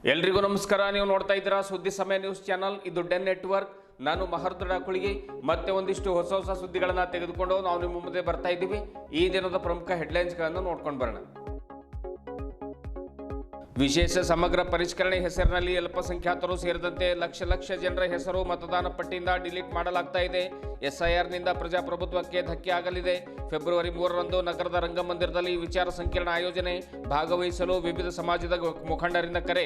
ಎಲ್ರಿಗೂ ನಮಸ್ಕಾರ. ನೀವು ನೋಡ್ತಾ ಇದ್ದೀರಾ ಸುದ್ದಿ ಸಮಯ ನ್ಯೂಸ್ ಚಾನಲ್. ಇದು ಡೆನ್ ನೆಟ್ವರ್ಕ್. ನಾನು ಮಹರ್ದಡ ಕುಳಿಗಿ. ಮತ್ತೆ ಒಂದಿಷ್ಟು ಹೊಸ ಸುದ್ದಿಗಳನ್ನು ತೆಗೆದುಕೊಂಡು ನಾವು ನಿಮ್ಮ ಮುಂದೆ ಬರ್ತಾ ಇದ್ದೀವಿ. ಈ ದಿನದ ಪ್ರಮುಖ ಹೆಡ್ಲೈನ್ಸ್ಗಳನ್ನು ನೋಡ್ಕೊಂಡು ಬರೋಣ. ವಿಶೇಷ ಸಮಗ್ರ ಪರಿಷ್ಕರಣೆ ಹೆಸರಿನಲ್ಲಿ ಅಲ್ಪಸಂಖ್ಯಾತರು ಸೇರಿದಂತೆ ಲಕ್ಷ ಜನರ ಹೆಸರು ಮತದಾನ ಪಟ್ಟಿಯಿಂದ ಡಿಲೀಟ್ ಮಾಡಲಾಗ್ತಾ ಇದೆ. ಎಸ್ಐಆರ್ನಿಂದ ಪ್ರಜಾಪ್ರಭುತ್ವಕ್ಕೆ ಧಕ್ಕೆ ಆಗಲಿದೆ. ಫೆಬ್ರವರಿ 3ರಂದು ನಗರದ ರಂಗಮಂದಿರದಲ್ಲಿ ವಿಚಾರ ಸಂಕಿರಣ ಆಯೋಜನೆ. ಭಾಗವಹಿಸಲು ವಿವಿಧ ಸಮಾಜದ ಮುಖಂಡರಿಂದ ಕರೆ.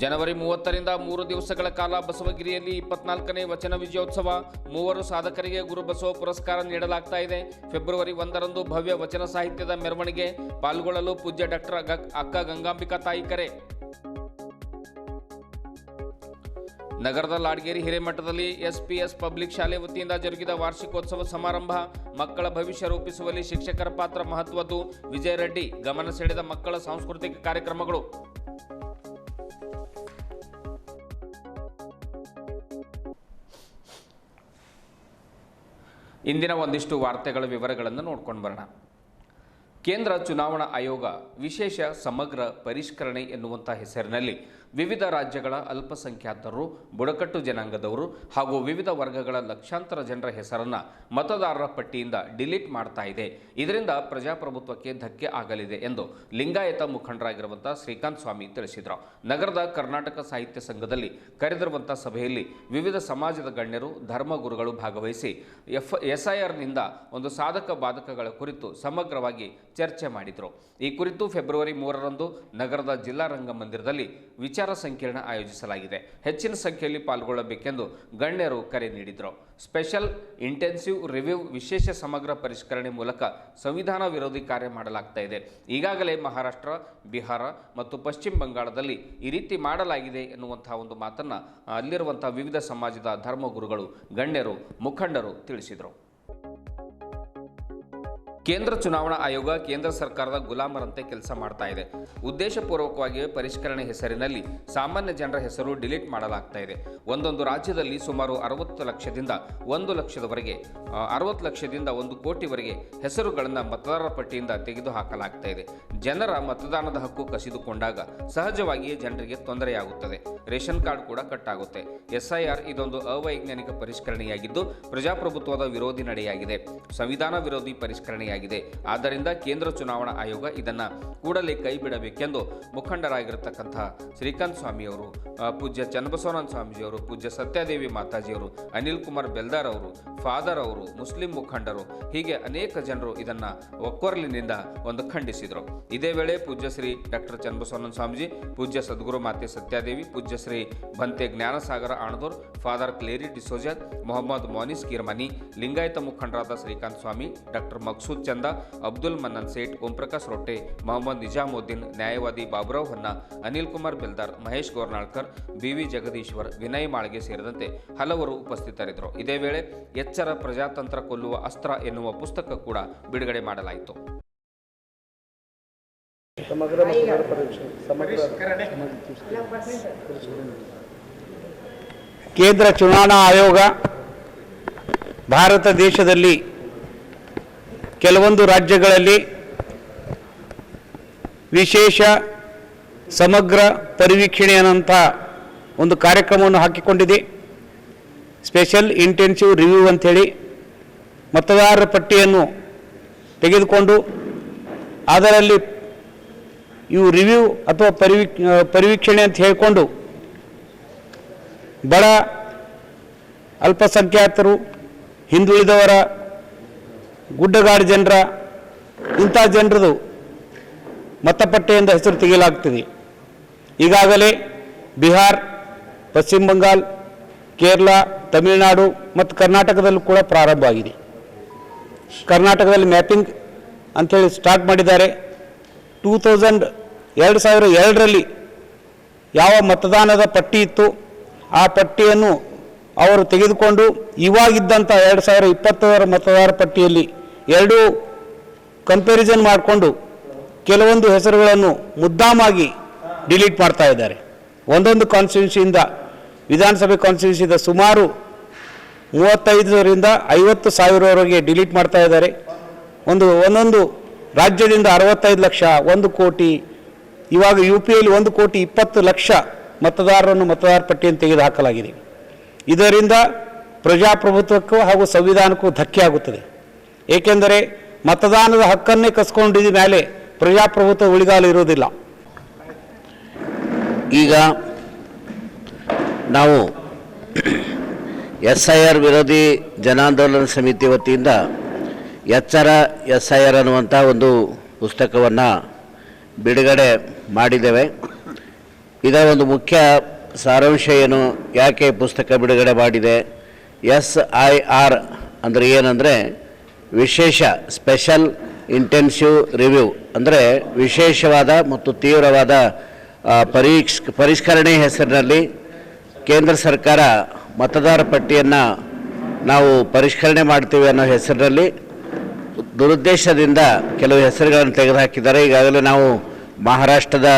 ಜನವರಿ 30ರಿಂದ 3 ದಿವಸಗಳ ಕಾಲ ಬಸವಗಿರಿಯಲ್ಲಿ 24ನೇ ವಚನ ವಿಜಯೋತ್ಸವ. 3 ಸಾಧಕರಿಗೆ ಗುರುಬಸವ ಪುರಸ್ಕಾರ ನೀಡಲಾಗ್ತಾ ಇದೆ. ಫೆಬ್ರವರಿ 1ರಂದು ಭವ್ಯ ವಚನ ಸಾಹಿತ್ಯದ ಮೆರವಣಿಗೆ. ಪಾಲ್ಗೊಳ್ಳಲು ಪೂಜ್ಯ ಡಾಕ್ಟರ್ ಅಕ್ಕ ಗಂಗಾಂಬಿಕಾ ತಾಯಿ ಕರೆ. ನಗರದ ಲಾಡ್ಗೇರಿ ಹಿರೇಮಠದಲ್ಲಿ ಎಸ್ಪಿಎಸ್ ಪಬ್ಲಿಕ್ ಶಾಲೆ ವತಿಯಿಂದ ಜರುಗಿದ ವಾರ್ಷಿಕೋತ್ಸವ ಸಮಾರಂಭ. ಮಕ್ಕಳ ಭವಿಷ್ಯ ರೂಪಿಸುವಲ್ಲಿ ಶಿಕ್ಷಕರ ಪಾತ್ರ ಮಹತ್ವದ್ದು. ವಿಜಯ ರೆಡ್ಡಿ ಗಮನ ಸೆಳೆದ ಮಕ್ಕಳ ಸಾಂಸ್ಕೃತಿಕ ಕಾರ್ಯಕ್ರಮಗಳು. ಇಂದಿನ ಒಂದಿಷ್ಟು ವಾರ್ತೆಗಳ ವಿವರಗಳನ್ನು ನೋಡ್ಕೊಂಡು ಬರೋಣ. ಕೇಂದ್ರ ಚುನಾವಣಾ ಆಯೋಗ ವಿಶೇಷ ಸಮಗ್ರ ಪರಿಷ್ಕರಣೆ ಎನ್ನುವಂಥ ಹೆಸರಿನಲ್ಲಿ ವಿವಿಧ ರಾಜ್ಯಗಳ ಅಲ್ಪಸಂಖ್ಯಾತರು, ಬುಡಕಟ್ಟು ಜನಾಂಗದವರು ಹಾಗೂ ವಿವಿಧ ವರ್ಗಗಳ ಲಕ್ಷಾಂತರ ಜನರ ಹೆಸರನ್ನು ಮತದಾರರ ಪಟ್ಟಿಯಿಂದ ಡಿಲೀಟ್ ಮಾಡ್ತಾ ಇದೆ. ಇದರಿಂದ ಪ್ರಜಾಪ್ರಭುತ್ವಕ್ಕೆ ಧಕ್ಕೆ ಆಗಲಿದೆ ಎಂದು ಲಿಂಗಾಯತ ಮುಖಂಡರಾಗಿರುವಂಥ ಶ್ರೀಕಾಂತ್ ಸ್ವಾಮಿ ತಿಳಿಸಿದರು. ನಗರದ ಕರ್ನಾಟಕ ಸಾಹಿತ್ಯ ಸಂಘದಲ್ಲಿ ಕರೆದಿರುವಂಥ ಸಭೆಯಲ್ಲಿ ವಿವಿಧ ಸಮಾಜದ ಗಣ್ಯರು, ಧರ್ಮಗುರುಗಳು ಭಾಗವಹಿಸಿ ಎಸ್ಐಆರ್ನಿಂದ ಒಂದು ಸಾಧಕ ಬಾಧಕಗಳ ಕುರಿತು ಸಮಗ್ರವಾಗಿ ಚರ್ಚೆ ಮಾಡಿದರು. ಈ ಕುರಿತು ಫೆಬ್ರವರಿ 3ರಂದು ನಗರದ ಜಿಲ್ಲಾ ರಂಗಮಂದಿರದಲ್ಲಿ ವಿಚಾರ ಸಂಕಿರಣ ಆಯೋಜಿಸಲಾಗಿದೆ. ಹೆಚ್ಚಿನ ಸಂಖ್ಯೆಯಲ್ಲಿ ಪಾಲ್ಗೊಳ್ಳಬೇಕೆಂದು ಗಣ್ಯರು ಕರೆ ನೀಡಿದರು. ಸ್ಪೆಷಲ್ ಇಂಟೆನ್ಸಿವ್ ರಿವ್ಯೂ ವಿಶೇಷ ಸಮಗ್ರ ಪರಿಷ್ಕರಣೆ ಮೂಲಕ ಸಂವಿಧಾನ ವಿರೋಧಿ ಕಾರ್ಯ ಮಾಡಲಾಗ್ತಾ ಇದೆ. ಈಗಾಗಲೇ ಮಹಾರಾಷ್ಟ್ರ, ಬಿಹಾರ ಮತ್ತು ಪಶ್ಚಿಮ ಬಂಗಾಳದಲ್ಲಿ ಈ ರೀತಿ ಮಾಡಲಾಗಿದೆ ಎನ್ನುವಂತಹ ಒಂದು ಮಾತನ್ನು ಅಲ್ಲಿರುವಂಥ ವಿವಿಧ ಸಮಾಜದ ಧರ್ಮಗುರುಗಳು, ಗಣ್ಯರು, ಮುಖಂಡರು ತಿಳಿಸಿದರು. ಕೇಂದ್ರ ಚುನಾವಣಾ ಆಯೋಗ ಕೇಂದ್ರ ಸರ್ಕಾರದ ಗುಲಾಮರಂತೆ ಕೆಲಸ ಮಾಡ್ತಾ ಇದೆ. ಉದ್ದೇಶಪೂರ್ವಕವಾಗಿ ಪರಿಷ್ಕರಣೆ ಹೆಸರಿನಲ್ಲಿ ಸಾಮಾನ್ಯ ಜನರ ಹೆಸರು ಡಿಲೀಟ್ ಮಾಡಲಾಗ್ತಾ ಇದೆ. ಒಂದೊಂದು ರಾಜ್ಯದಲ್ಲಿ ಸುಮಾರು 60 ಲಕ್ಷದಿಂದ 1 ಲಕ್ಷದವರೆಗೆ, 60 ಲಕ್ಷದಿಂದ 1 ಕೋಟಿವರೆಗೆ ಹೆಸರುಗಳನ್ನು ಮತದಾರರ ಪಟ್ಟಿಯಿಂದ ತೆಗೆದುಹಾಕಲಾಗ್ತಾ ಇದೆ. ಜನರ ಮತದಾನದ ಹಕ್ಕು ಕಸಿದುಕೊಂಡಾಗ ಸಹಜವಾಗಿಯೇ ಜನರಿಗೆ ತೊಂದರೆಯಾಗುತ್ತದೆ. ರೇಷನ್ ಕಾರ್ಡ್ ಕೂಡ ಕಟ್ ಆಗುತ್ತೆ. ಎಸ್ಐಆರ್ ಇದೊಂದು ಅವೈಜ್ಞಾನಿಕ ಪರಿಷ್ಕರಣೆಯಾಗಿದ್ದು ಪ್ರಜಾಪ್ರಭುತ್ವದ ವಿರೋಧಿ ನಡೆಯಾಗಿದೆ, ಸಂವಿಧಾನ ವಿರೋಧಿ ಪರಿಷ್ಕರಣೆಯಾಗಿದೆ. ಆದ್ದರಿಂದ ಕೇಂದ್ರ ಚುನಾವಣಾ ಆಯೋಗ ಇದನ್ನು ಕೂಡಲೇ ಕೈ ಬಿಡಬೇಕೆಂದು ಮುಖಂಡರಾಗಿರತಕ್ಕಂತಹ ಶ್ರೀಕಾಂತ್ ಸ್ವಾಮಿಯವರು, ಪೂಜ್ಯ ಚನ್ನಬಸವನಂದ ಸ್ವಾಮೀಜಿಯವರು, ಪೂಜ್ಯ ಸತ್ಯಾದೇವಿ ಮಾತಾಜಿಯವರು, ಅನಿಲ್ ಕುಮಾರ್ ಬೆಲ್ದಾರ್ ಅವರು, ಫಾದರ್ ಅವರು, ಮುಸ್ಲಿಂ ಮುಖಂಡರು, ಹೀಗೆ ಅನೇಕ ಜನರು ಇದನ್ನು ಒಕ್ಕೊರಲಿನಿಂದ ಖಂಡಿಸಿದರು. ಇದೇ ವೇಳೆ ಪೂಜ್ಯ ಶ್ರೀ ಡಾಕ್ಟರ್ ಚನ್ನಬಸವನಂದ ಸ್ವಾಮೀಜಿ, ಪೂಜ್ಯ ಸದ್ಗುರು ಮಾತೆ ಸತ್ಯಾದೇವಿ, ಪೂಜ್ಯ ಶ್ರೀ ಭಂತೆ ಜ್ಞಾನಸಾಗರ ಆಣದೂರ್, ಫಾದರ್ ಕ್ಲೇರಿ ಡಿಸೋಜರ್, ಮೊಹಮ್ಮದ್ ಮೋನಿಸ್ ಕಿರ್ಮನಿ, ಲಿಂಗಾಯತ ಮುಖಂಡರಾದ ಶ್ರೀಕಾಂತ್ ಸ್ವಾಮಿ, ಡಾಕ್ಟರ್ ಮಕ್ಸೂದ್ ಚಂದ, ಅಬ್ದುಲ್ ಮನ್ನನ್ ಸೇಠ್, ಓಂಪ್ರಕಾಶ್ ರೊಟ್ಟೆ, ಮೊಹಮ್ಮದ್ ನಿಜಾಮುದ್ದೀನ್, ನ್ಯಾಯವಾದಿ ಬಾಬುರಾವ್ ಹೊನ್ನ, ಅನಿಲ್ ಕುಮಾರ್ ಬೆಲ್ದಾರ್, ಮಹೇಶ್ ಗೋರ್ನಾಳ್ಕರ್, ಬಿವಿ ಜಗದೀಶ್ವರ್, ವಿನಯ್ ಮಾಳ್ಗೆ ಸೇರಿದಂತೆ ಹಲವರು ಉಪಸ್ಥಿತರಿದ್ದರು. ಇದೇ ವೇಳೆ ಎಚ್ಚರ ಪ್ರಜಾತಂತ್ರ ಕೊಲ್ಲುವ ಅಸ್ತ್ರ ಎನ್ನುವ ಪುಸ್ತಕ ಕೂಡ ಬಿಡುಗಡೆ ಮಾಡಲಾಯಿತು. ಕೇಂದ್ರ ಚುನಾವಣಾ ಆಯೋಗ ಭಾರತ ದೇಶದಲ್ಲಿ ಕೆಲವೊಂದು ರಾಜ್ಯಗಳಲ್ಲಿ ವಿಶೇಷ ಸಮಗ್ರ ಪರಿವೀಕ್ಷಣೆಯಂಥ ಒಂದು ಕಾರ್ಯಕ್ರಮವನ್ನು ಹಾಕಿಕೊಂಡಿದೆ. ಸ್ಪೆಷಲ್ ಇಂಟೆನ್ಸಿವ್ ರಿವ್ಯೂ ಅಂಥೇಳಿ ಮತದಾರರ ಪಟ್ಟಿಯನ್ನು ತೆಗೆದುಕೊಂಡು ಅದರಲ್ಲಿ ಇವು ರಿವ್ಯೂ ಅಥವಾ ಪರಿವೀಕ್ಷಣೆ ಅಂತ ಹೇಳಿಕೊಂಡು ಬಡ ಅಲ್ಪಸಂಖ್ಯಾತರು, ಹಿಂದುಳಿದವರ, ಗುಡ್ಡಗಾಡು ಜನರ, ಇಂಥ ಜನರದು ಮತಪಟ್ಟಿಯಿಂದ ಹೆಸರು ತೆಗೆಯಲಾಗ್ತದೆ. ಈಗಾಗಲೇ ಬಿಹಾರ್, ಪಶ್ಚಿಮ ಬಂಗಾಳ, ಕೇರಳ, ತಮಿಳುನಾಡು ಮತ್ತು ಕರ್ನಾಟಕದಲ್ಲೂ ಕೂಡ ಪ್ರಾರಂಭ ಆಗಿದೆ. ಕರ್ನಾಟಕದಲ್ಲಿ ಮ್ಯಾಪಿಂಗ್ ಅಂಥೇಳಿ ಸ್ಟಾರ್ಟ್ ಮಾಡಿದ್ದಾರೆ. 2002ರಲ್ಲಿ ಯಾವ ಮತದಾನದ ಪಟ್ಟಿ ಇತ್ತು ಆ ಪಟ್ಟಿಯನ್ನು ಅವರು ತೆಗೆದುಕೊಂಡು ಇವಾಗಿದ್ದಂಥ 2020ರ ಮತದಾರ ಪಟ್ಟಿಯಲ್ಲಿ ಎರಡೂ ಕಂಪ್ಯಾರಿಸನ್ ಮಾಡಿಕೊಂಡು ಕೆಲವೊಂದು ಹೆಸರುಗಳನ್ನು ಮುದ್ದಾಮಾಗಿ ಡಿಲೀಟ್ ಮಾಡ್ತಾ ಇದ್ದಾರೆ. ಒಂದೊಂದು ಕಾನ್ಸ್ಟಿಟ್ಯೂನ್ಸಿಯಿಂದ, ವಿಧಾನಸಭೆ ಕಾನ್ಸ್ಟಿಟ್ಯೂನ್ಸಿಯಿಂದ ಸುಮಾರು 35ರಿಂದ 50 ಸಾವಿರವರೆಗೆ ಡಿಲೀಟ್ ಮಾಡ್ತಾ ಇದ್ದಾರೆ. ಒಂದೊಂದು ರಾಜ್ಯದಿಂದ 65 ಲಕ್ಷ, 1 ಕೋಟಿ ಇವಾಗ UPಯಲ್ಲಿ 1,20,00,000 ಮತದಾರರನ್ನು ಮತದಾರ ಪಟ್ಟಿಯನ್ನು ತೆಗೆದುಹಾಕಲಾಗಿದೆ. ಇದರಿಂದ ಪ್ರಜಾಪ್ರಭುತ್ವಕ್ಕೂ ಹಾಗೂ ಸಂವಿಧಾನಕ್ಕೂ ಧಕ್ಕೆ ಆಗುತ್ತದೆ. ಏಕೆಂದರೆ ಮತದಾನದ ಹಕ್ಕನ್ನೇ ಕಸ್ಕೊಂಡಿದ್ದ ಮೇಲೆ ಪ್ರಜಾಪ್ರಭುತ್ವ ಉಳಿಗಾಲು ಇರುವುದಿಲ್ಲ. ಈಗ ನಾವು SIR ವಿರೋಧಿ ಜನಾಂದೋಲನ ಸಮಿತಿ ವತಿಯಿಂದ ಎಚ್ಚರ SIR ಅನ್ನುವಂಥ ಒಂದು ಪುಸ್ತಕವನ್ನು ಬಿಡುಗಡೆ ಮಾಡಿದ್ದೇವೆ. ಇದರ ಒಂದು ಮುಖ್ಯ ಸಾರಾಂಶ ಏನು, ಯಾಕೆ ಪುಸ್ತಕ ಬಿಡುಗಡೆ ಮಾಡಿದೆ, SIR ಅಂದರೆ ಏನಂದರೆ ವಿಶೇಷ ಸ್ಪೆಷಲ್ ಇಂಟೆನ್ಸಿವ್ ರಿವ್ಯೂ, ಅಂದರೆ ವಿಶೇಷವಾದ ಮತ್ತು ತೀವ್ರವಾದ ಪರಿಷ್ಕರಣೆ ಹೆಸರಿನಲ್ಲಿ ಕೇಂದ್ರ ಸರ್ಕಾರ ಮತದಾರ ಪಟ್ಟಿಯನ್ನು ನಾವು ಪರಿಷ್ಕರಣೆ ಮಾಡ್ತೀವಿ ಅನ್ನೋ ಹೆಸರಿನಲ್ಲಿ ದುರುದ್ದೇಶದಿಂದ ಕೆಲವು ಹೆಸರುಗಳನ್ನು ತೆಗೆದುಹಾಕಿದ್ದಾರೆ. ಈಗಾಗಲೇ ನಾವು ಮಹಾರಾಷ್ಟ್ರದ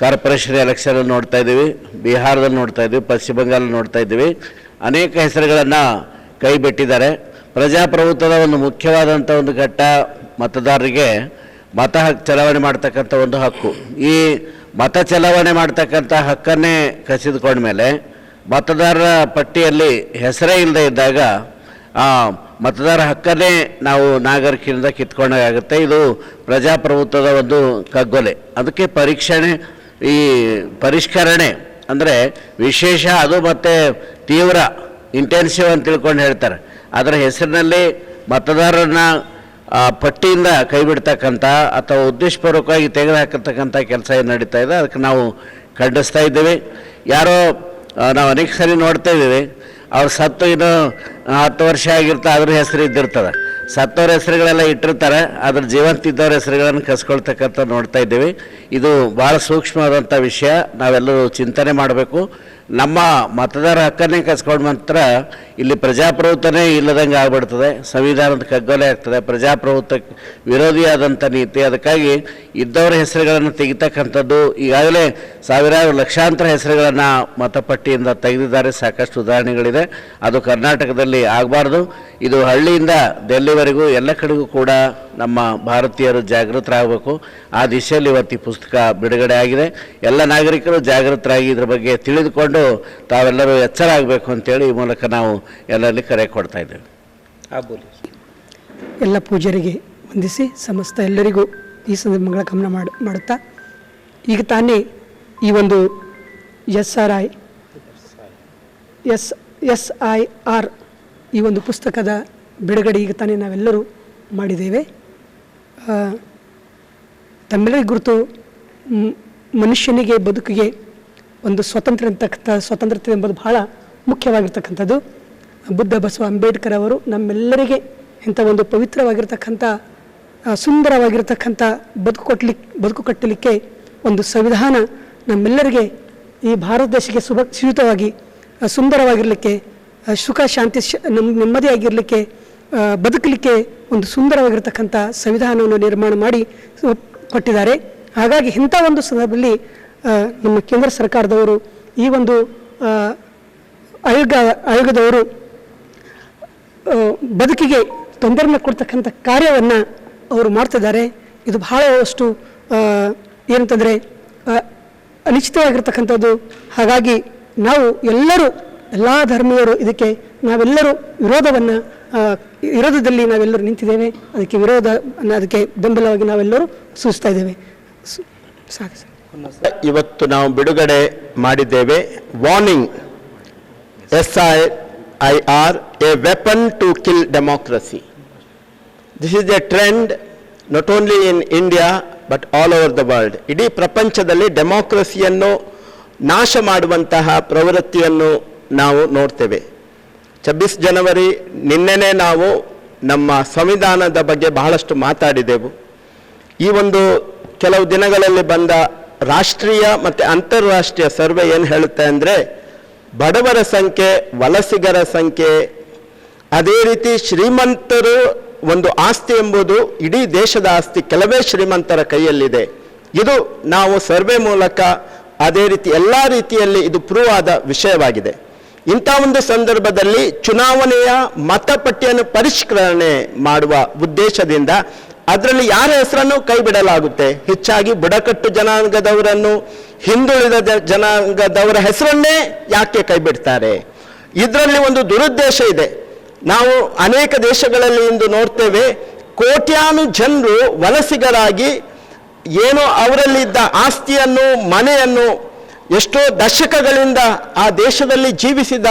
ಕಾರ್ಪೊರೇಷನ್ ಎಲೆಕ್ಷನಲ್ಲಿ ನೋಡ್ತಾ ಇದ್ದೀವಿ, ಬಿಹಾರದಲ್ಲಿ ನೋಡ್ತಾ ಇದ್ದೀವಿ, ಪಶ್ಚಿಮ ಬಂಗಾಳದಲ್ಲಿ ನೋಡ್ತಾ ಇದ್ದೀವಿ. ಅನೇಕ ಹೆಸರುಗಳನ್ನು ಕೈ ಬಿಟ್ಟಿದ್ದಾರೆ. ಪ್ರಜಾಪ್ರಭುತ್ವದ ಒಂದು ಮುಖ್ಯವಾದಂಥ ಒಂದು ಘಟ್ಟ ಮತದಾರರಿಗೆ ಮತ ಚಲಾವಣೆ ಮಾಡ್ತಕ್ಕಂಥ ಒಂದು ಹಕ್ಕು. ಈ ಮತ ಚಲಾವಣೆ ಮಾಡ್ತಕ್ಕಂಥ ಹಕ್ಕನ್ನೇ ಕಸಿದುಕೊಂಡ ಮೇಲೆ ಮತದಾರರ ಪಟ್ಟಿಯಲ್ಲಿ ಹೆಸರೇ ಇಲ್ಲದೆ ಇದ್ದಾಗ ಆ ಮತದಾರ ಹಕ್ಕನ್ನೇ ನಾವು ನಾಗರಿಕರಿಂದ ಕಿತ್ಕೊಂಡಾಗುತ್ತೆ. ಇದು ಪ್ರಜಾಪ್ರಭುತ್ವದ ಒಂದು ಕಗ್ಗೊಲೆ. ಅದಕ್ಕೆ ಪರಿಷ್ಕರಣೆ ಅಂದರೆ ವಿಶೇಷ, ಅದು ಮತ್ತು ತೀವ್ರ ಇಂಟೆನ್ಸಿವ್ ಅಂತ ತಿಳ್ಕೊಂಡು ಹೇಳ್ತಾರೆ. ಅದರ ಹೆಸರಿನಲ್ಲಿ ಮತದಾರರನ್ನ ಪಟ್ಟಿಯಿಂದ ಕೈ ಬಿಡ್ತಕ್ಕಂಥ ಅಥವಾ ಉದ್ದೇಶಪೂರ್ವಕವಾಗಿ ತೆಗೆದುಹಾಕತಕ್ಕಂಥ ಕೆಲಸ ಏನು ನಡೀತಾ ಇದೆ ಅದಕ್ಕೆ ನಾವು ಖಂಡಿಸ್ತಾ ಇದ್ದೀವಿ. ಯಾರೋ ನಾವು ಅನೇಕ ಸರಿ ನೋಡ್ತಾ ಇದ್ದೀವಿ, ಅವ್ರು ಸತ್ತು ಇನ್ನೂ 10 ವರ್ಷ ಆಗಿರ್ತಾ ಅದ್ರ ಹೆಸರು ಇದ್ದಿರ್ತದೆ. ಸತ್ತವ್ರ ಹೆಸರುಗಳೆಲ್ಲ ಇಟ್ಟಿರ್ತಾರೆ, ಅದ್ರ ಜೀವಂತ ಇದ್ದವ್ರ ಹೆಸರುಗಳನ್ನು ಕಸ್ಕೊಳ್ತಕ್ಕಂಥ ನೋಡ್ತಾ ಇದ್ದೀವಿ. ಇದು ಭಾಳ ಸೂಕ್ಷ್ಮವಾದಂಥ ವಿಷಯ. ನಾವೆಲ್ಲರೂ ಚಿಂತನೆ ಮಾಡಬೇಕು. ನಮ್ಮ ಮತದಾರ ಹಕ್ಕನ್ನೇ ಕಸ್ಕೊಂಡು ಮಾತ್ರ ಇಲ್ಲಿ ಪ್ರಜಾಪ್ರಭುತ್ವನೇ ಇಲ್ಲದಂಗೆ ಆಗ್ಬಿಡ್ತದೆ, ಸಂವಿಧಾನದ ಕಗ್ಗೊಲೆ ಆಗ್ತದೆ, ಪ್ರಜಾಪ್ರಭುತ್ವ ವಿರೋಧಿಯಾದಂಥ ನೀತಿ. ಅದಕ್ಕಾಗಿ ಇದ್ದವರ ಹೆಸರುಗಳನ್ನು ತೆಗಿತಕ್ಕಂಥದ್ದು ಈಗಾಗಲೇ ಸಾವಿರಾರು ಲಕ್ಷಾಂತರ ಹೆಸರುಗಳನ್ನು ಮತಪಟ್ಟಿಯಿಂದ ತೆಗೆದಿದ್ದಾರೆ. ಸಾಕಷ್ಟು ಉದಾಹರಣೆಗಳಿದೆ. ಅದು ಕರ್ನಾಟಕದಲ್ಲಿ ಆಗಬಾರ್ದು. ಇದು ಹಳ್ಳಿಯಿಂದ ಡೆಲ್ಲಿವರೆಗೂ ಎಲ್ಲ ಕಡೆಗೂ ಕೂಡ ನಮ್ಮ ಭಾರತೀಯರು ಜಾಗೃತರಾಗಬೇಕು. ಆ ದಿಶೆಯಲ್ಲಿ ಇವತ್ತು ಈ ಪುಸ್ತಕ ಬಿಡುಗಡೆ ಆಗಿದೆ. ಎಲ್ಲ ನಾಗರಿಕರು ಜಾಗೃತರಾಗಿ ಇದ್ರ ಬಗ್ಗೆ ತಿಳಿದುಕೊಂಡು ತಾವೆಲ್ಲರೂ ಎಚ್ಚರ ಆಗಬೇಕು ಅಂತೇಳಿ ಈ ಮೂಲಕ ನಾವು ಎಲ್ಲರಲ್ಲಿ ಕರೆ ಕೊಡ್ತಾ ಇದ್ದೇವೆ. ಎಲ್ಲ ಪೂಜಾರಿಗೆ ವಂದಿಸಿ ಸಮಸ್ತ ಎಲ್ಲರಿಗೂ ಈ ಸಂದರ್ಭಗಳ ಗಮನ ಮಾಡುತ್ತಾ, ಈಗ ತಾನೇ ಈ ಒಂದು SIR ಈ ಒಂದು ಪುಸ್ತಕದ ಬಿಡುಗಡೆ ಈಗ ತಾನೇ ನಾವೆಲ್ಲರೂ ಮಾಡಿದ್ದೇವೆ. ತಮ್ಮೆಲ್ಲರಿಗೂ ಗುರುತು, ಮನುಷ್ಯನಿಗೆ ಬದುಕಿಗೆ ಒಂದು ಸ್ವತಂತ್ರತೆ ಎಂಬುದು ಬಹಳ ಮುಖ್ಯವಾಗಿರ್ತಕ್ಕಂಥದ್ದು. ಬುದ್ಧ ಬಸವ ಅಂಬೇಡ್ಕರ್ ಅವರು ನಮ್ಮೆಲ್ಲರಿಗೆ ಇಂಥ ಒಂದು ಪವಿತ್ರವಾಗಿರ್ತಕ್ಕಂಥ ಸುಂದರವಾಗಿರ್ತಕ್ಕಂಥ ಬದುಕು ಕಟ್ಟಲಿಕ್ಕೆ ಒಂದು ಸಂವಿಧಾನ ನಮ್ಮೆಲ್ಲರಿಗೆ ಈ ಭಾರತ ದೇಶಕ್ಕೆ ಸುರಕ್ಷಿತವಾಗಿ ಸುಂದರವಾಗಿರಲಿಕ್ಕೆ, ಸುಖ ಶಾಂತಿ ನೆಮ್ಮದಿಯಾಗಿರಲಿಕ್ಕೆ, ಬದುಕಲಿಕ್ಕೆ ಒಂದು ಸುಂದರವಾಗಿರ್ತಕ್ಕಂಥ ಸಂವಿಧಾನವನ್ನು ನಿರ್ಮಾಣ ಮಾಡಿ ಕೊಟ್ಟಿದ್ದಾರೆ. ಹಾಗಾಗಿ ಇಂಥ ಒಂದು ಸಂದರ್ಭದಲ್ಲಿ ನಮ್ಮ ಕೇಂದ್ರ ಸರ್ಕಾರದವರು ಈ ಒಂದು ಆಯೋಗದವರು ಬದುಕಿಗೆ ತೊಂದರೆಯನ್ನು ಕೊಡ್ತಕ್ಕಂಥ ಕಾರ್ಯವನ್ನು ಅವರು ಮಾಡ್ತಿದ್ದಾರೆ. ಇದು ಬಹಳಷ್ಟು ಏನಂತಂದರೆ ಅನಿಶ್ಚಿತವಾಗಿರ್ತಕ್ಕಂಥದ್ದು. ಹಾಗಾಗಿ ನಾವು ಎಲ್ಲ ಧರ್ಮೀಯರು ಇದಕ್ಕೆ ನಾವೆಲ್ಲರೂ ವಿರೋಧದಲ್ಲಿ ನಾವೆಲ್ಲರೂ ನಿಂತಿದ್ದೇವೆ. ಅದಕ್ಕೆ ಬೆಂಬಲವಾಗಿ ನಾವೆಲ್ಲರೂ ಸೂಚಿಸ್ತಾ ಇದ್ದೇವೆ. ಸಾಕು ಸರ್. ಇವತ್ತು ನಾವು ಬಿಡುಗಡೆ ಮಾಡಿದ್ದೇವೆ. Warning, SIR, a weapon to kill democracy. This is a trend not only in India but all over the world. ಇಡೀ ಪ್ರಪಂಚದಲ್ಲಿ ಡೆಮೋಕ್ರಸಿಯನ್ನು ನಾಶ ಮಾಡುವಂತಹ ಪ್ರವೃತ್ತಿಯನ್ನು ನಾವು ನೋಡ್ತೇವೆ. 26 ಜನವರಿ ನಿನ್ನೆನೇ ನಾವು ನಮ್ಮ ಸಂವಿಧಾನದ ಬಗ್ಗೆ ಬಹಳಷ್ಟು ಮಾತಾಡಿದೆವು. ಈ ಒಂದು ಕೆಲವು ದಿನಗಳಲ್ಲಿ ಬಂದ ರಾಷ್ಟ್ರೀಯ ಮತ್ತು ಅಂತಾರಾಷ್ಟ್ರೀಯ ಸರ್ವೆ ಏನು ಹೇಳುತ್ತೆ ಅಂದರೆ, ಬಡವರ ಸಂಖ್ಯೆ, ವಲಸಿಗರ ಸಂಖ್ಯೆ, ಅದೇ ರೀತಿ ಶ್ರೀಮಂತರು ಒಂದು ಆಸ್ತಿ ಎಂಬುದು ಇಡೀ ದೇಶದ ಆಸ್ತಿ ಕೆಲವೇ ಶ್ರೀಮಂತರ ಕೈಯಲ್ಲಿದೆ. ಇದು ನಾವು ಸರ್ವೆ ಮೂಲಕ ಅದೇ ರೀತಿ ಎಲ್ಲ ರೀತಿಯಲ್ಲಿ ಇದು ಪ್ರೂವ್ ಆದ ವಿಷಯವಾಗಿದೆ. ಇಂಥ ಒಂದು ಸಂದರ್ಭದಲ್ಲಿ ಚುನಾವಣೆಯ ಮತಪಟ್ಟಿಯನ್ನು ಪರಿಷ್ಕರಣೆ ಮಾಡುವ ಉದ್ದೇಶದಿಂದ ಅದರಲ್ಲಿ ಯಾರ ಹೆಸರನ್ನು ಕೈ ಬಿಡಲಾಗುತ್ತೆ? ಹೆಚ್ಚಾಗಿ ಬುಡಕಟ್ಟು ಜನಾಂಗದವರನ್ನು, ಹಿಂದುಳಿದ ಜನಾಂಗದವರ ಹೆಸರನ್ನೇ ಯಾಕೆ ಕೈ ಬಿಡ್ತಾರೆ? ಇದರಲ್ಲಿ ಒಂದು ದುರುದ್ದೇಶ ಇದೆ. ನಾವು ಅನೇಕ ದೇಶಗಳಲ್ಲಿ ಇಂದು ನೋಡ್ತೇವೆ, ಕೋಟ್ಯಾನು ಜನರು ವಲಸಿಗರಾಗಿ ಏನೋ ಅವರಲ್ಲಿದ್ದ ಆಸ್ತಿಯನ್ನು, ಮನೆಯನ್ನು ಎಷ್ಟೋ ದಶಕಗಳಿಂದ ಆ ದೇಶದಲ್ಲಿ ಜೀವಿಸಿದ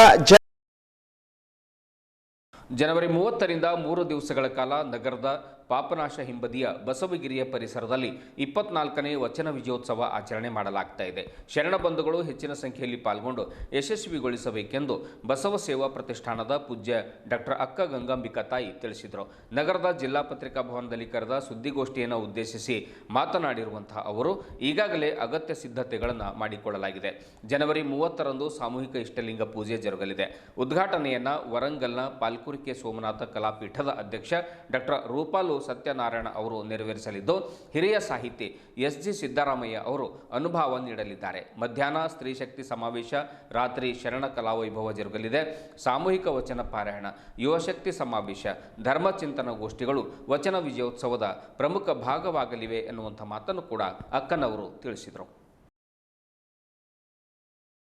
ಜನವರಿ 30ರಿಂದ 3 ದಿವಸಗಳ ಕಾಲ ನಗರದ ಪಾಪನಾಶ ಹಿಂಬದಿಯ ಬಸವಗಿರಿಯ ಪರಿಸರದಲ್ಲಿ 24ನೇ ವಚನ ವಿಜಯೋತ್ಸವ ಆಚರಣೆ ಮಾಡಲಾಗ್ತಾ ಇದೆ. ಶರಣ ಬಂಧುಗಳು ಹೆಚ್ಚಿನ ಸಂಖ್ಯೆಯಲ್ಲಿ ಪಾಲ್ಗೊಂಡು ಯಶಸ್ವಿಗೊಳಿಸಬೇಕೆಂದು ಬಸವ ಸೇವಾ ಪ್ರತಿಷ್ಠಾನದ ಪೂಜ್ಯ ಡಾಕ್ಟರ್ ಅಕ್ಕ ಗಂಗಾಂಬಿಕಾ ತಾಯಿ ತಿಳಿಸಿದರು. ನಗರದ ಜಿಲ್ಲಾ ಪತ್ರಿಕಾ ಭವನದಲ್ಲಿ ಕರೆದ ಸುದ್ದಿಗೋಷ್ಠಿಯನ್ನು ಉದ್ದೇಶಿಸಿ ಮಾತನಾಡಿರುವಂತಹ ಅವರು, ಈಗಾಗಲೇ ಅಗತ್ಯ ಸಿದ್ಧತೆಗಳನ್ನು ಮಾಡಿಕೊಳ್ಳಲಾಗಿದೆ. ಜನವರಿ 30ರಂದು ಸಾಮೂಹಿಕ ಇಷ್ಟಲಿಂಗ ಪೂಜೆ ಜರುಗಲಿದೆ. ಉದ್ಘಾಟನೆಯನ್ನು ವರಂಗಲ್ನ ಪಾಲ್ಕುರಿಕೆ ಸೋಮನಾಥ ಕಲಾಪೀಠದ ಅಧ್ಯಕ್ಷ ಡಾಕ್ಟರ್ ರೂಪಾಲು ಸತ್ಯನಾರಾಯಣ ಅವರು ನೆರವೇರಿಸಲಿದ್ದು, ಹಿರಿಯ ಸಾಹಿತಿ ಎಸ್ ಜಿ ಸಿದ್ದರಾಮಯ್ಯ ಅವರು ಅನುಭವ ನೀಡಲಿದ್ದಾರೆ. ಮಧ್ಯಾಹ್ನ ಸ್ತ್ರೀ ಶಕ್ತಿ ಸಮಾವೇಶ, ರಾತ್ರಿ ಶರಣ ಕಲಾವೈಭವ ಜರುಗಲಿದೆ. ಸಾಮೂಹಿಕ ವಚನ ಪಾರಾಯಣ, ಯುವಶಕ್ತಿ ಸಮಾವೇಶ, ಧರ್ಮ ಚಿಂತನ ಗೋಷ್ಠಿಗಳು ವಚನ ವಿಜಯೋತ್ಸವದ ಪ್ರಮುಖ ಭಾಗವಾಗಲಿವೆ ಎನ್ನುವಂಥ ಮಾತನ್ನು ಕೂಡ ಅಕ್ಕನವರು ತಿಳಿಸಿದರು.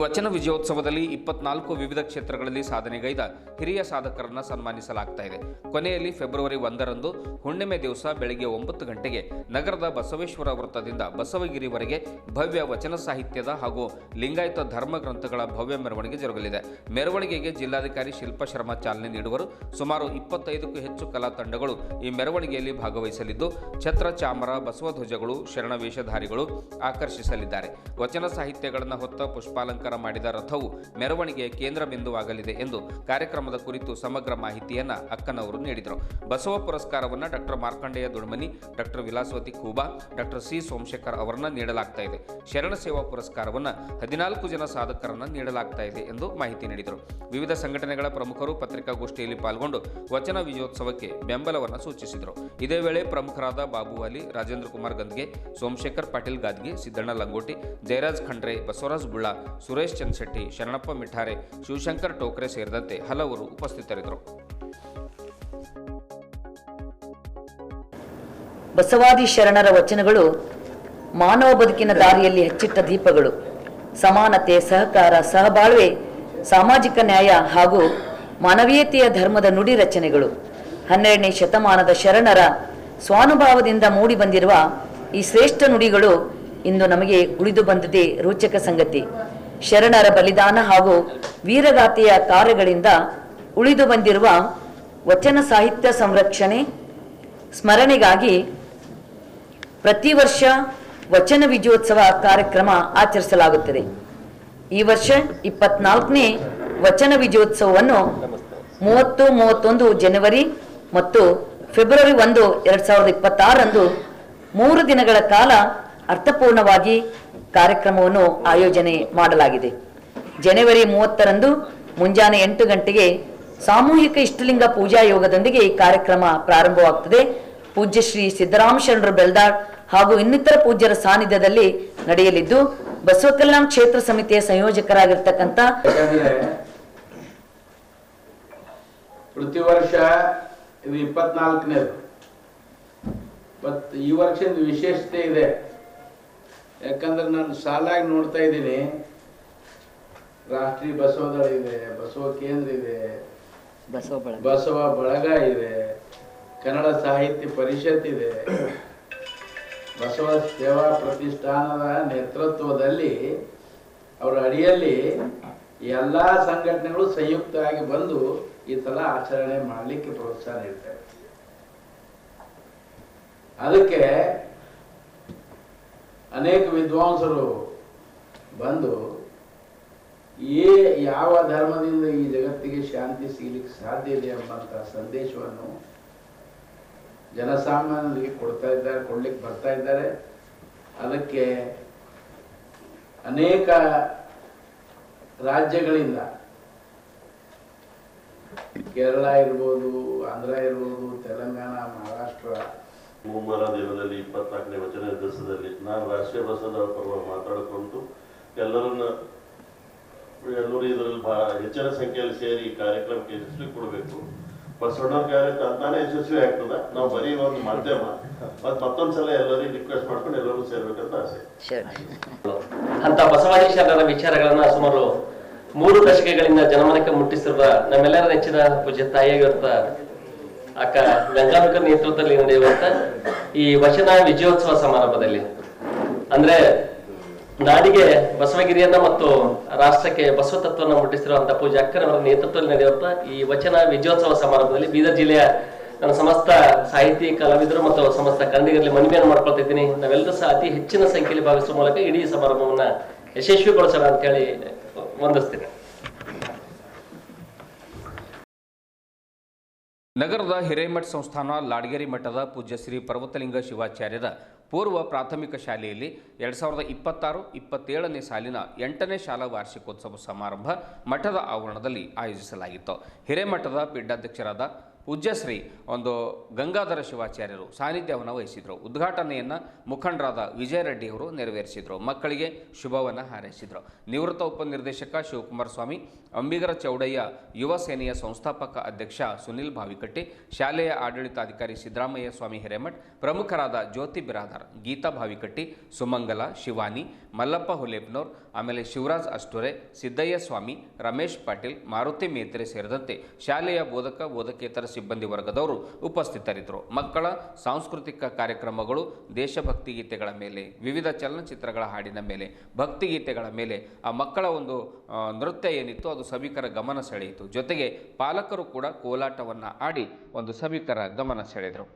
ವಚನ ವಿಜಯೋತ್ಸವದಲ್ಲಿ 24 ವಿವಿಧ ಕ್ಷೇತ್ರಗಳಲ್ಲಿ ಸಾಧನೆಗೈದ ಹಿರಿಯ ಸಾಧಕರನ್ನು ಸನ್ಮಾನಿಸಲಾಗ್ತಾ ಇದೆ. ಕೊನೆಯಲ್ಲಿ ಫೆಬ್ರವರಿ 1ರಂದು ಹುಣ್ಣಿಮೆ ದಿವಸ ಬೆಳಗ್ಗೆ 9 ಗಂಟೆಗೆ ನಗರದ ಬಸವೇಶ್ವರ ವೃತ್ತದಿಂದ ಬಸವಗಿರಿವರೆಗೆ ಭವ್ಯ ವಚನ ಸಾಹಿತ್ಯದ ಹಾಗೂ ಲಿಂಗಾಯತ ಧರ್ಮ ಗ್ರಂಥಗಳ ಭವ್ಯ ಮೆರವಣಿಗೆ ಜರುಗಲಿದೆ. ಮೆರವಣಿಗೆಗೆ ಜಿಲ್ಲಾಧಿಕಾರಿ ಶಿಲ್ಪಾ ಶರ್ಮಾ ಚಾಲನೆ ನೀಡುವರು. ಸುಮಾರು 25ಕ್ಕೂ ಹೆಚ್ಚು ಕಲಾ ತಂಡಗಳು ಈ ಮೆರವಣಿಗೆಯಲ್ಲಿ ಭಾಗವಹಿಸಲಿದ್ದು, ಛತ್ರ, ಚಾಮರ, ಬಸವಧ್ವಜಗಳು, ಶರಣ ವೇಷಧಾರಿಗಳು ಆಕರ್ಷಿಸಲಿದ್ದಾರೆ. ವಚನ ಸಾಹಿತ್ಯಗಳನ್ನು ಹೊತ್ತ ಪುಷ್ಪಾಲಂಕಾರ ಮಾಡಿದ ರಥವು ಮೆರವಣಿಗೆಯ ಕೇಂದ್ರ ಬಿಂದುವಾಗಲಿದೆ ಎಂದು ಕಾರ್ಯಕ್ರಮದ ಕುರಿತು ಸಮಗ್ರ ಮಾಹಿತಿಯನ್ನು ಅಕ್ಕನವರು ನೀಡಿದರು. ಬಸವ ಪುರಸ್ಕಾರವನ್ನು doctor Markandeya Dudmani, doctor Vilasavati Khuba, doctor C Somashekhar ಅವರನ್ನು ನೀಡಲಾಗ್ತಾ ಇದೆ. ಶರಣ ಸೇವಾ ಪುರಸ್ಕಾರವನ್ನು 14 ಜನ ಸಾಧಕರನ್ನು ನೀಡಲಾಗ್ತಾ ಇದೆ ಎಂದು ಮಾಹಿತಿ ನೀಡಿದರು. ವಿವಿಧ ಸಂಘಟನೆಗಳ ಪ್ರಮುಖರು ಪತ್ರಿಕಾಗೋಷ್ಠಿಯಲ್ಲಿ ಪಾಲ್ಗೊಂಡು ವಚನ ವಿಜಯೋತ್ಸವಕ್ಕೆ ಬೆಂಬಲವನ್ನು ಸೂಚಿಸಿದರು. ಇದೇ ವೇಳೆ ಪ್ರಮುಖರಾದ ಬಾಬು ಅಲಿ, ರಾಜೇಂದ್ರ ಕುಮಾರ್ ಗಂದ್ಗೆ, ಸೋಮಶೇಖರ್ ಪಾಟೀಲ್ ಗಾದ್ಗೆ, ಸಿದ್ದಣ್ಣ ಲಂಗೋಟಿ, ಜಯರಾಜ್ ಖಂಡ್ರೆ, ಬಸವರಾಜ್ ಬುಳ್ಳ, ಸುರೇಶ್ ಚನ್ಶೆಟ್ಟಿ, ಶರಣಪ್ಪ ಮಿಠಾರೆ, ಶಿವಶಂಕರ್ ಟೋಕ್ರೆ ಸೇರಿದಂತೆ ಹಲವರು ಉಪಸ್ಥಿತರಿದ್ದರು. ಬಸವಾದಿ ಶರಣರ ವಚನಗಳು ಮಾನವ ಬದುಕಿನ ದಾರಿಯಲ್ಲಿ ಹಚ್ಚಿಟ್ಟ ದೀಪಗಳು. ಸಮಾನತೆ, ಸಹಕಾರ, ಸಹಬಾಳ್ವೆ, ಸಾಮಾಜಿಕ ನ್ಯಾಯ ಹಾಗೂ ಮಾನವೀಯತೆಯ ಧರ್ಮದ ನುಡಿ ರಚನೆಗಳು. 12ನೇ ಶತಮಾನದ ಶರಣರ ಸ್ವಾನುಭಾವದಿಂದ ಮೂಡಿ ಬಂದಿರುವ ಈ ಶ್ರೇಷ್ಠ ನುಡಿಗಳು ಇಂದು ನಮಗೆ ಉಳಿದು ಬಂದಿದೆ ರೋಚಕ ಸಂಗತಿ. ಶರಣರ ಬಲಿದಾನ ಹಾಗೂ ವೀರಗಾಥೆಯ ಕಾರ್ಯಗಳಿಂದ ಉಳಿದು ಬಂದಿರುವ ವಚನ ಸಾಹಿತ್ಯ ಸಂರಕ್ಷಣೆ ಸ್ಮರಣೆಗಾಗಿ ಪ್ರತಿ ವರ್ಷ ವಚನ ವಿಜಯೋತ್ಸವ ಕಾರ್ಯಕ್ರಮ ಆಚರಿಸಲಾಗುತ್ತದೆ. ಈ ವರ್ಷ 24ನೇ ವಚನ ವಿಜಯೋತ್ಸವವನ್ನು 30, 31 ಜನವರಿ ಮತ್ತು ಫೆಬ್ರವರಿ 1, 2026ರಂದು 3 ದಿನಗಳ ಕಾಲ ಅರ್ಥಪೂರ್ಣವಾಗಿ ಕಾರ್ಯಕ್ರಮವನ್ನು ಆಯೋಜನೆ ಮಾಡಲಾಗಿದೆ. ಜನವರಿ 30ರಂದು ಮುಂಜಾನೆ 8 ಗಂಟೆಗೆ ಸಾಮೂಹಿಕ ಇಷ್ಟಲಿಂಗ ಪೂಜಾ ಯೋಗದೊಂದಿಗೆ ಈ ಕಾರ್ಯಕ್ರಮ ಪ್ರಾರಂಭವಾಗುತ್ತದೆ. ಪೂಜ್ಯ ಶ್ರೀ ಸಿದ್ದರಾಮ ಶರಣರು ಬೆಲ್ದಾಳ್ ಹಾಗೂ ಇನ್ನಿತರ ಪೂಜ್ಯರ ಸಾನ್ನಿಧ್ಯದಲ್ಲಿ ನಡೆಯಲಿದ್ದು, ಬಸವ ಕಲ್ಯಾಣ ಕ್ಷೇತ್ರ ಸಮಿತಿಯ ಸಂಯೋಜಕರಾಗಿರ್ತಕ್ಕಂಥ ಪ್ರತಿ ವರ್ಷ ಇದು 24ನೇದು. ಈ ವರ್ಷದ ವಿಶೇಷತೆ ಇದೆ. ಯಾಕಂದ್ರೆ ನಾನು ಸಾಲಾಗಿ ನೋಡ್ತಾ ಇದ್ದೀನಿ, ರಾಷ್ಟ್ರೀಯ ಬಸವದಳ ಇದೆ, ಬಸವ ಕೇಂದ್ರ ಇದೆ, ಬಸವ ಬಳಗ ಇದೆ, ಕನ್ನಡ ಸಾಹಿತ್ಯ ಪರಿಷತ್ ಇದೆ, ಬಸವ ಸೇವಾ ಪ್ರತಿಷ್ಠಾನದ ನೇತೃತ್ವದಲ್ಲಿ ಅವರ ಅಡಿಯಲ್ಲಿ ಎಲ್ಲಾ ಸಂಘಟನೆಗಳು ಸಂಯುಕ್ತವಾಗಿ ಬಂದು ಈ ಸಲ ಆಚರಣೆ ಮಾಡಲಿಕ್ಕೆ ಪ್ರೋತ್ಸಾಹ ನೀಡ್ತೇವೆ. ಅದಕ್ಕೆ ಅನೇಕ ವಿದ್ವಾಂಸರು ಬಂದು ಯಾವ ಧರ್ಮದಿಂದ ಈ ಜಗತ್ತಿಗೆ ಶಾಂತಿ ಸಿಗಲಿಕ್ಕೆ ಸಾಧ್ಯ ಇದೆ ಎಂಬಂತ ಸಂದೇಶವನ್ನು ಜನಸಾಮಾನ್ಯರಿಗೆ ಕೊಡ್ಲಿಕ್ಕೆ ಬರ್ತಾ ಇದ್ದಾರೆ. ಅದಕ್ಕೆ ಅನೇಕ ರಾಜ್ಯಗಳಿಂದ, ಕೇರಳ ಇರ್ಬೋದು, ಆಂಧ್ರ ಇರ್ಬೋದು, ತೆಲಂಗಾಣ, ಮಹಾರಾಷ್ಟ್ರ, ಮುಮ್ಮಾರ ದಿನದಲ್ಲಿ 24ನೇ ವಚನ ದಿವಸದಲ್ಲಿ ನಾನು ರಾಷ್ಟ್ರೀಯ ಬಸವದಳ ಪರ್ವ ಮಾತಾಡಿಕೊಂಡು ಎಲ್ಲರೂ ಇದರಲ್ಲಿ ಹೆಚ್ಚಿನ ಸಂಖ್ಯೆಯಲ್ಲಿ ಸೇರಿ ಈ ಕಾರ್ಯಕ್ರಮಕ್ಕೆ ಯಶಸ್ವಿ ಕೊಡಬೇಕು. ಬಸವಣ್ಣವ್ರ ಕಾರ್ಯ ತಾನೇ ಯಶಸ್ವಿ ಆಗ್ತದ. ನಾವು ಬರೀ ಒಂದು ಮಾಧ್ಯಮ. ಮತ್ತೊಂದ್ಸಲ ಎಲ್ಲರಿಗೂ ರಿಕ್ವೆಸ್ಟ್ ಮಾಡ್ಕೊಂಡು ಎಲ್ಲರೂ ಸೇರ್ಬೇಕಂತ ಆಸೆ. ಅಂತ ಬಸವಾದಿ ಶರಣರ ವಿಚಾರಗಳನ್ನ ಸುಮಾರು 3 ದಶಕಗಳಿಂದ ಜನಮನಕ್ಕೆ ಮುಟ್ಟಿಸಿರುವ ನಮ್ಮೆಲ್ಲರ ನೆಚ್ಚಿನ ಪೂಜ್ಯ ತಾಯಿಯಾಗಿರುತ್ತ ಅಕ್ಕ ಗಂಗಾಂಬಿಕರ ನೇತೃತ್ವದಲ್ಲಿ ನಡೆಯುವಂತ ಈ ವಚನ ವಿಜಯೋತ್ಸವ ಸಮಾರಂಭದಲ್ಲಿ ಅಂದ್ರೆ ನಾಡಿಗೆ ಬಸವಗಿರಿಯನ್ನ ಮತ್ತು ರಾಷ್ಟ್ರಕ್ಕೆ ಬಸವ ತತ್ವವನ್ನು ಮುಟ್ಟಿಸಿರುವಂತಹ ಪೂಜ್ಯ ಅಕ್ಕನವರ ನೇತೃತ್ವದಲ್ಲಿ ನಡೆಯುವಂತ ಈ ವಚನ ವಿಜಯೋತ್ಸವ ಸಮಾರಂಭದಲ್ಲಿ ಬೀದರ್ ಜಿಲ್ಲೆಯ ನನ್ನ ಸಮಸ್ತ ಸಾಹಿತಿ ಕಲಾವಿದರು ಮತ್ತು ಸಮಸ್ತ ಕನ್ನಡಿಗರಲ್ಲಿ ಮನವಿಯನ್ನು ಮಾಡ್ಕೊಳ್ತಾ ಇದ್ದೀನಿ. ನಾವೆಲ್ಲರೂ ಸಹ ಅತಿ ಹೆಚ್ಚಿನ ಸಂಖ್ಯೆಯಲ್ಲಿ ಭಾಗವಹಿಸುವ ಮೂಲಕ ಇಡೀ ಸಮಾರಂಭವನ್ನ ಯಶಸ್ವಿಗೊಳಿಸೋಣ ಅಂತ ಹೇಳಿ ವಂದಿಸ್ತೇನೆ. ನಗರದ ಹಿರೇಮಠ ಸಂಸ್ಥಾನ ಲಾಡ್ಗೇರಿ ಮಠದ ಪೂಜ್ಯ ಶ್ರೀ ಪರ್ವತಲಿಂಗ ಶಿವಾಚಾರ್ಯರ ಪೂರ್ವ ಪ್ರಾಥಮಿಕ ಶಾಲೆಯಲ್ಲಿ 2026-27ನೇ ಸಾಲಿನ 8ನೇ ಶಾಲಾ ವಾರ್ಷಿಕೋತ್ಸವ ಸಮಾರಂಭ ಮಠದ ಆವರಣದಲ್ಲಿ ಆಯೋಜಿಸಲಾಗಿತ್ತು. ಹಿರೇಮಠದ ಪೀಠಾಧ್ಯಕ್ಷರಾದ ಪೂಜ್ಯಶ್ರೀ ಗಂಗಾಧರ ಶಿವಾಚಾರ್ಯರು ಸಾನ್ನಿಧ್ಯವನ್ನು ವಹಿಸಿದರು. ಉದ್ಘಾಟನೆಯನ್ನು ಮುಖಂಡರಾದ ವಿಜಯ ರೆಡ್ಡಿಯವರು ನೆರವೇರಿಸಿದರು. ಮಕ್ಕಳಿಗೆ ಶುಭವನ್ನು ಹಾರೈಸಿದರು. ನಿವೃತ್ತ ಉಪನಿರ್ದೇಶಕ ಶಿವಕುಮಾರ ಸ್ವಾಮಿ, ಅಂಬಿಗರ ಚೌಡಯ್ಯ ಯುವ ಸೇನೆಯ ಸಂಸ್ಥಾಪಕ ಅಧ್ಯಕ್ಷ ಸುನಿಲ್ ಭಾವಿಕಟ್ಟಿ, ಶಾಲೆಯ ಆಡಳಿತಾಧಿಕಾರಿ ಸಿದ್ದರಾಮಯ್ಯ ಸ್ವಾಮಿ ಹಿರೇಮಠ್, ಪ್ರಮುಖರಾದ ಜ್ಯೋತಿ ಬಿರಾದಾರ್, ಗೀತಾ ಭಾವಿಕಟ್ಟಿ, ಸುಮಂಗಲ, ಶಿವಾನಿ, ಮಲ್ಲಪ್ಪ ಹುಲೇಪ್ನೋರ್, ಆಮೇಲೆ ಶಿವರಾಜ್ ಅಷ್ಟುರೆ, ಸಿದ್ದಯ್ಯ ಸ್ವಾಮಿ, ರಮೇಶ್ ಪಾಟೀಲ್, ಮಾರುತಿ ಮೇತ್ರೆ ಸೇರಿದಂತೆ ಶಾಲೆಯ ಬೋಧಕೇತರ ಸಿಬ್ಬಂದಿ ವರ್ಗದವರು ಉಪಸ್ಥಿತರಿದ್ದರು. ಮಕ್ಕಳ ಸಾಂಸ್ಕೃತಿಕ ಕಾರ್ಯಕ್ರಮಗಳು, ದೇಶಭಕ್ತಿ ಗೀತೆಗಳ ಮೇಲೆ, ವಿವಿಧ ಚಲನಚಿತ್ರಗಳ ಹಾಡಿನ ಮೇಲೆ, ಭಕ್ತಿಗೀತೆಗಳ ಮೇಲೆ ಆ ಮಕ್ಕಳ ನೃತ್ಯ ಏನಿತ್ತು ಅದು ಸಭಿಕರ ಗಮನ ಸೆಳೆಯಿತು. ಜೊತೆಗೆ ಪಾಲಕರು ಕೂಡ ಕೋಲಾಟವನ್ನು ಆಡಿ ಸಭಿಕರ ಗಮನ ಸೆಳೆದರು.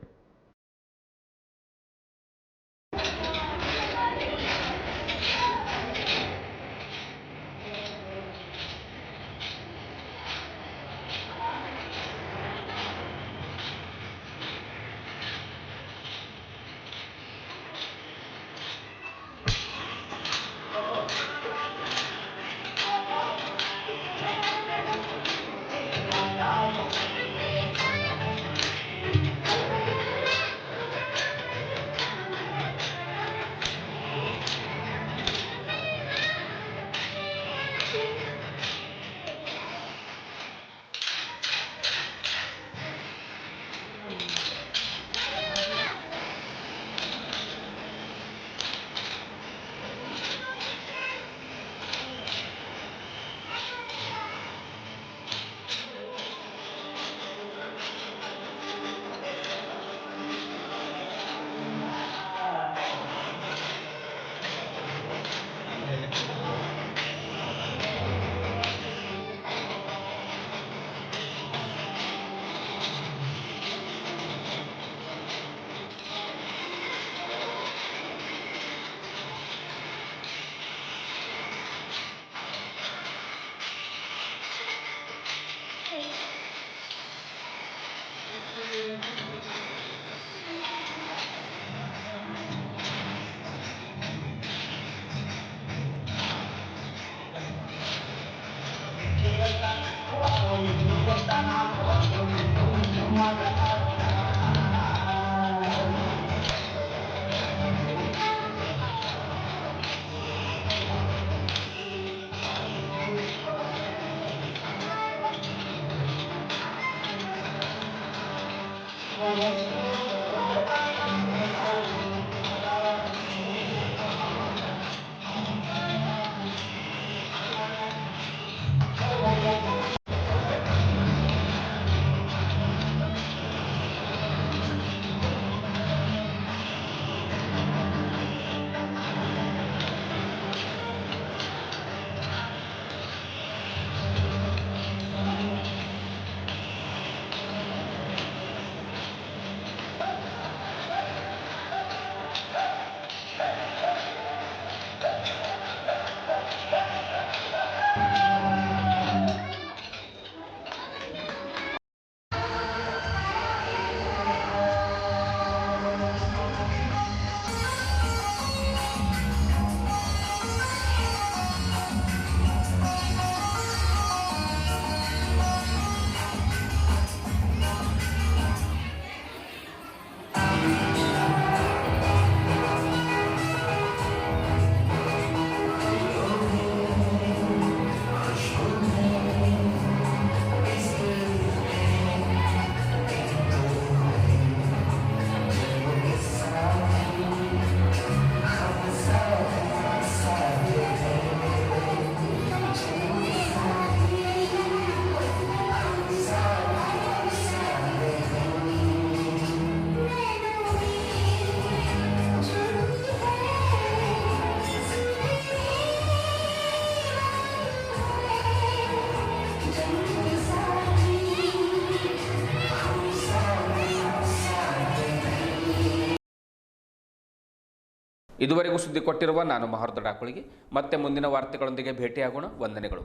ಇದುವರೆಗೂ ಸುದ್ದಿ ಕೊಟ್ಟಿರುವ ನಾನು ಮಹರ್ದ ಡಾಕುಳಿಗೆ ಮತ್ತೆ ಮುಂದಿನ ವಾರ್ತೆಗಳೊಂದಿಗೆ ಭೇಟಿಯಾಗೋಣ. ವಂದನೆಗಳು.